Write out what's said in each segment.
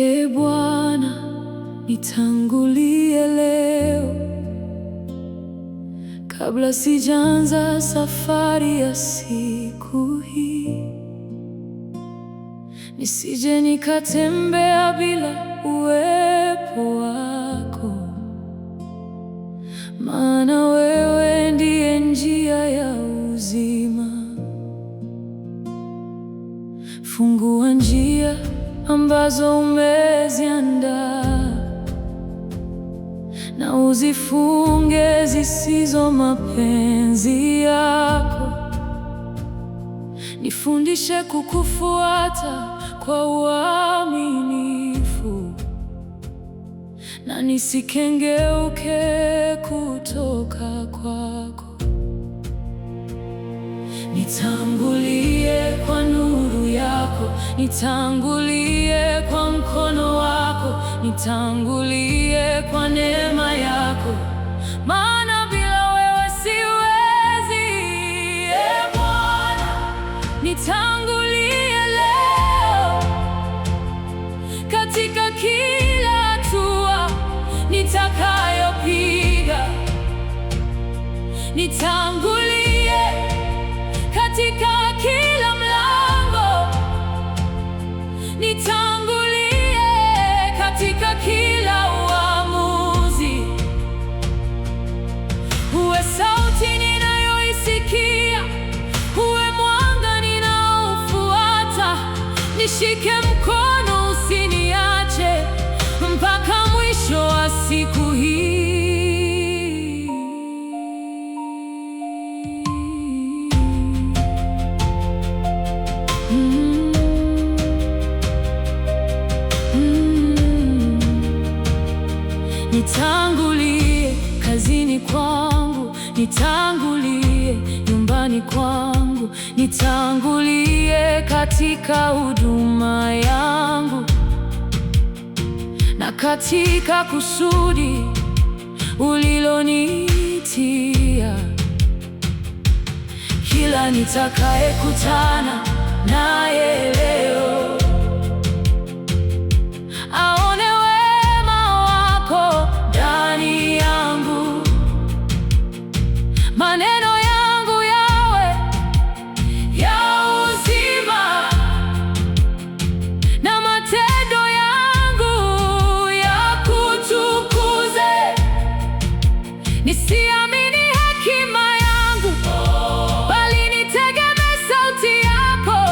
Ee Bwana, nitangulie leo, kabla sijaanza safari ya siku hii. Nisije nikatembea bila uwepo wako, maana wewe ndiye njia ya uzima. Fungua njia ambazo umeziandaa, na uzifunge zisizo mapenzi yako. Nifundishe kukufuata kwa uaminifu, na nisikengeuke kutoka kwako. Nitangulie kwa nuru yako, nitangulie kwa mkono wako, nitangulie kwa neema yako, maana bila wewe siwezi. Ee Bwana, nitangulie leo, katika kila hatua nitakayopiga. Nitangulie katika kila mlango, nitangulie katika kila uamuzi. Uwe sauti ninayoisikia, uwe mwanga ninaofuata. Nishike mkono, usiniache mpaka mwisho wa siku hii. Nitangulie kazini kwangu, nitangulie nyumbani kwangu, nitangulie katika huduma yangu, na katika kusudi uliloniitia. Kila nitakayekutana naye leo aone wema wako ndani yangu. Maneno yangu yawe ya uzima, na matendo yangu yakutukuze. Nisiamini hekima yangu, bali nitegemee sauti yako.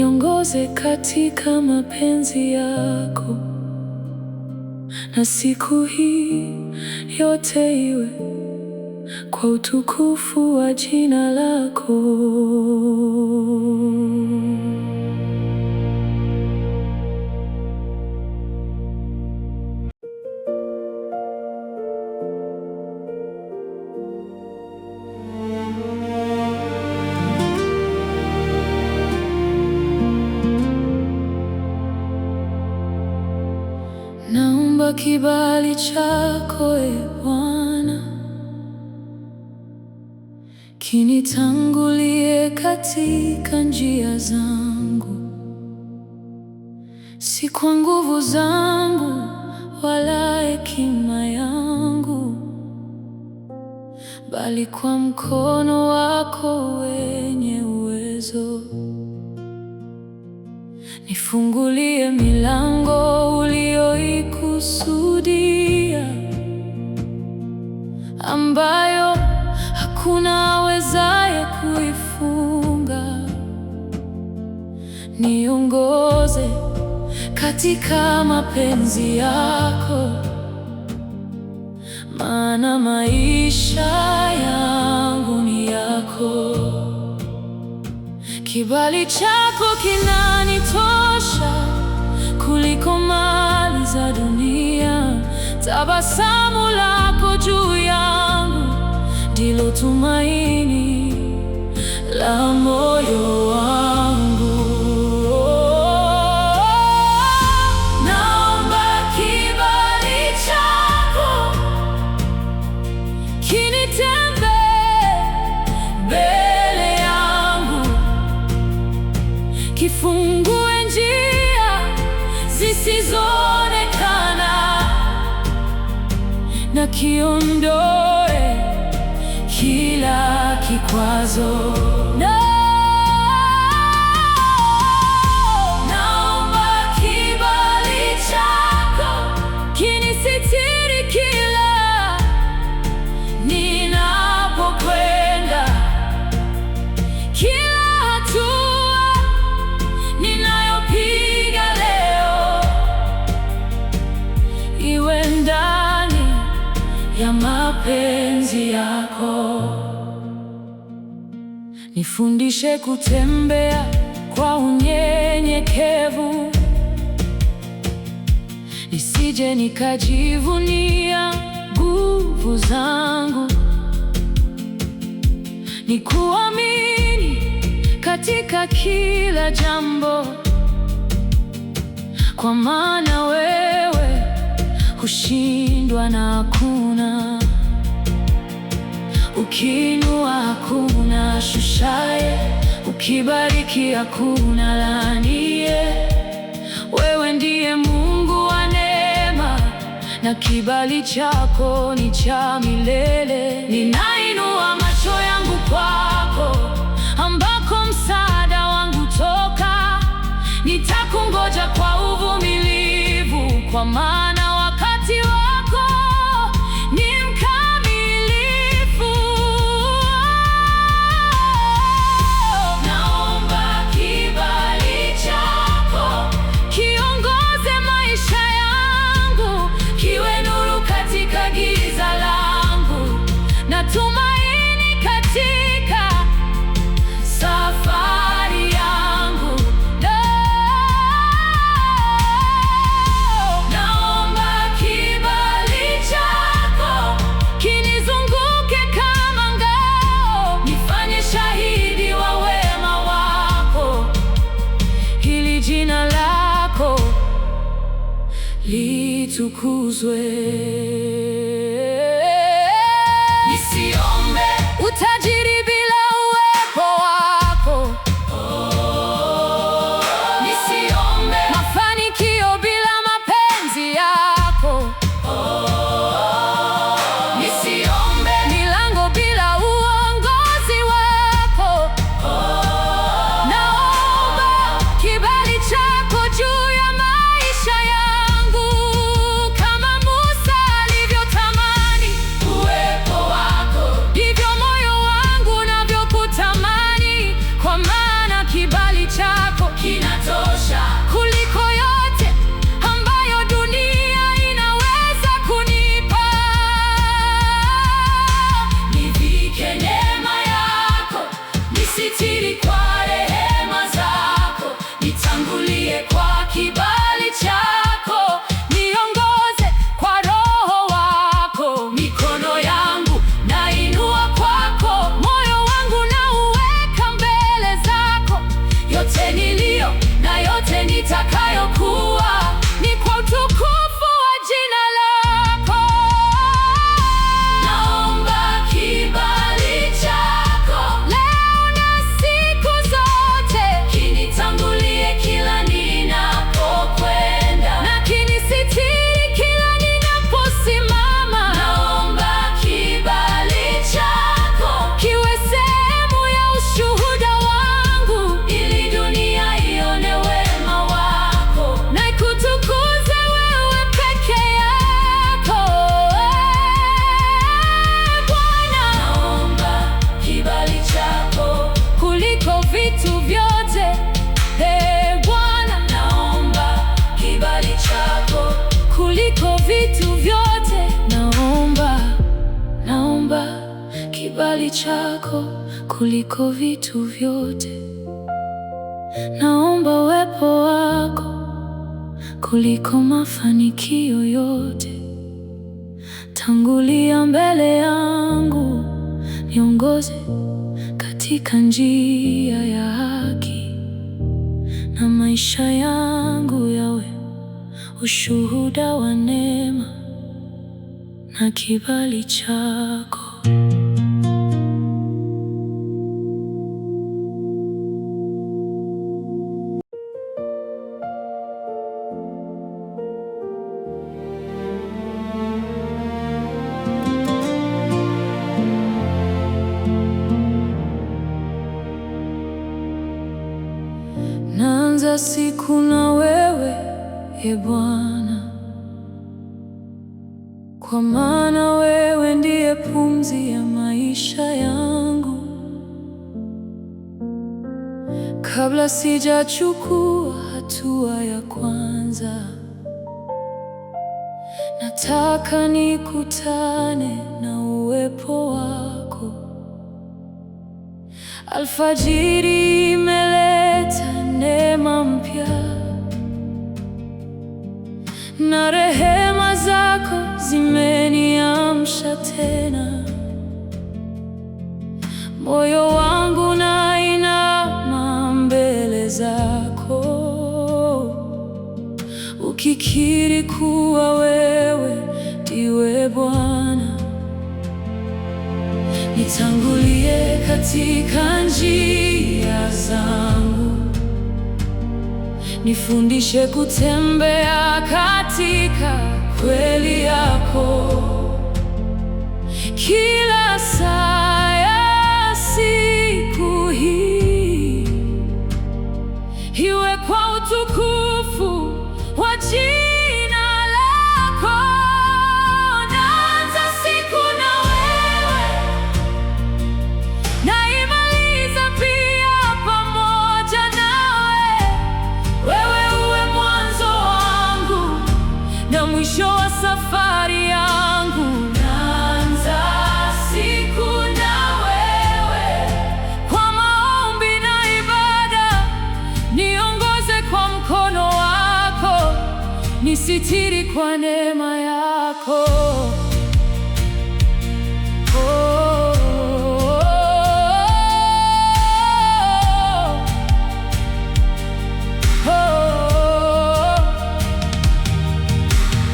niongoze katika mapenzi yako, na siku hii yote iwe kwa utukufu wa jina lako. Naomba kibali chako, e Bwana, kinitangulie katika njia zangu, si kwa nguvu zangu wala hekima yangu, bali kwa mkono wako wenye uwezo. Nifungulie milango uliyoikusudia, ambayo hakuna awezaye kuifunga. Niongoze katika mapenzi yako, maana maisha yangu ni yako. Kibali chako kinanitosha kuliko mali za dunia. Tabasamu lako juu yangu ndilo tumaini la moyo wangu. Naomba kibali chako kinitembee mbele yangu, kifungue njia zisizoonekana, na kiondoe kila kikwazo. Naomba kibali chako kinisitiri kila ninapokwenda, kila hatua ninayopiga leo iwe ndani ya mapenzi yako. Nifundishe kutembea kwa unyenyekevu, nisije nikajivunia nguvu zangu. Nikuamini katika kila jambo, kwa maana wewe hushindwa na hakuna. Ukiinua hakuna shushaye, ukibariki hakuna laaniye. Wewe ndiye Mungu wa neema, na kibali chako ni cha milele. Ninainua macho yangu kwako, ambako msaada wangu toka. Nitakungoja kwa uvumilivu, kwa maana wakati wako ni mkamilifu. Naomba kibali chako kiongoze maisha yangu, kiwe nuru katika giza langu, na tumaini katika safari yangu. Naomba kibali chako kinizunguke kama ngao, nifanye shahidi wa wema wako, ili jina lako litukuzwe. Nisiombe utajiri bila uwepo wako, nisiombe mafanikio bila mapenzi yako, nisiombe milango bila uongozi wako. Naomba kibali chako juu ya maisha yangu, kama Musa chako kuliko vitu vyote. Naomba uwepo wako kuliko mafanikio yote. Tangulia mbele yangu, niongoze katika njia ya haki, na maisha yangu yawe ushuhuda wa neema na kibali chako. Naanza siku na wewe, Ee Bwana, kwa maana wewe ndiye pumzi ya maisha yangu. Kabla sijachukua hatua ya kwanza, nataka nikutane na uwepo wako. Alfajiri imeleta neema mpya, na rehema zako zimeniamsha tena. Moyo wangu unainama mbele zako, ukikiri kuwa wewe ndiwe Bwana. Nitangulie katika njia zangu, nifundishe kutembea katika kweli yako. Kila saa ya siku hii iwe kwa utukufu wa jina lako. Naanza siku na wewe, naimaliza pia pamoja nawe. Wewe uwe mwanzo wangu na mwisho wa safari yangu. Naanza siku na wewe kwa maombi na ibada, niongoze kwa mkono wako, nisitiri kwa neema yako.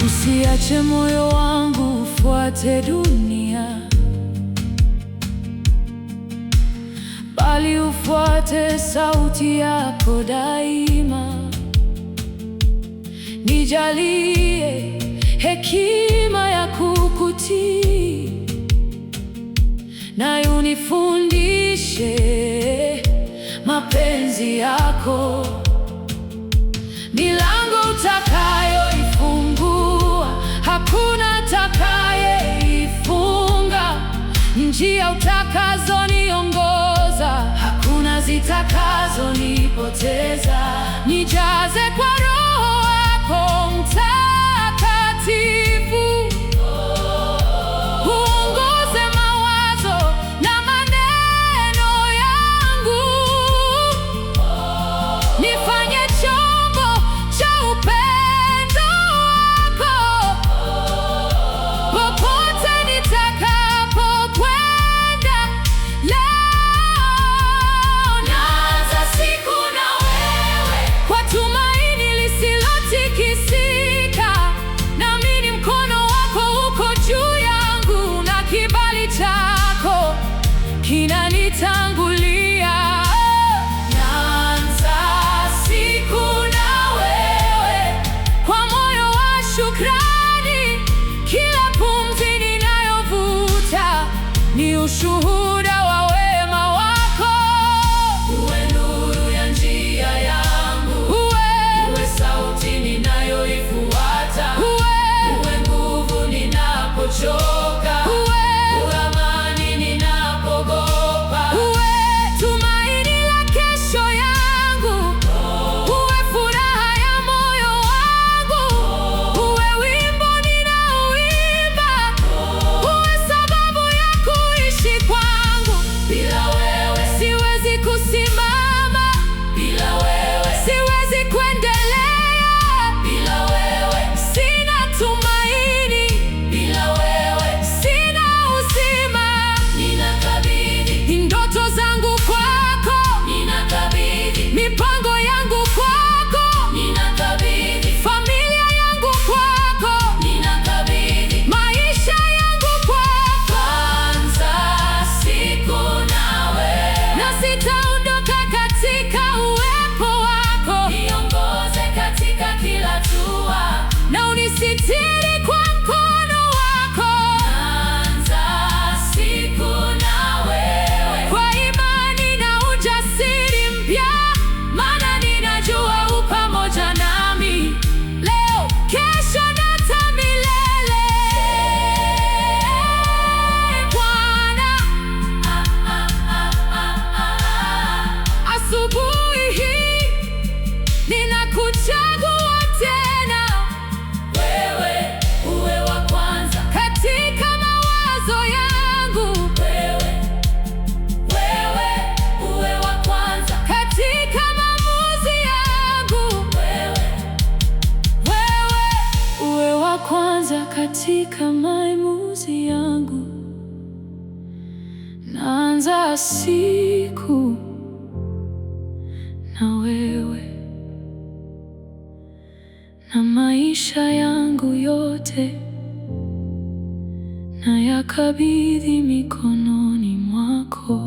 Usiache moyo wangu ufuate dunia, bali ufuate sauti yako daima. Nijalie hekima ya kukutii, na unifundishe mapenzi yako. Milango utakayoifungua hakuna atakayeifunga. Njia utakazoniongoza hakuna zitakazonipoteza. Nijaze kwa Roho wako Mtakatifu, uongoze mawazo na maneno yangu. Nifanye chombo cha upendo wako, popote nitakapokwenda leo. Naanza siku na wewe kwa tumaini kuchagua tena wewe uwe wa kwanza katika mawazo yangu. Wewe uwe wa kwanza katika maamuzi yangu. Wewe uwe wa kwanza katika maamuzi yangu. Naanza siku na wewe, na maisha yangu yote na yakabidhi mikononi mwako.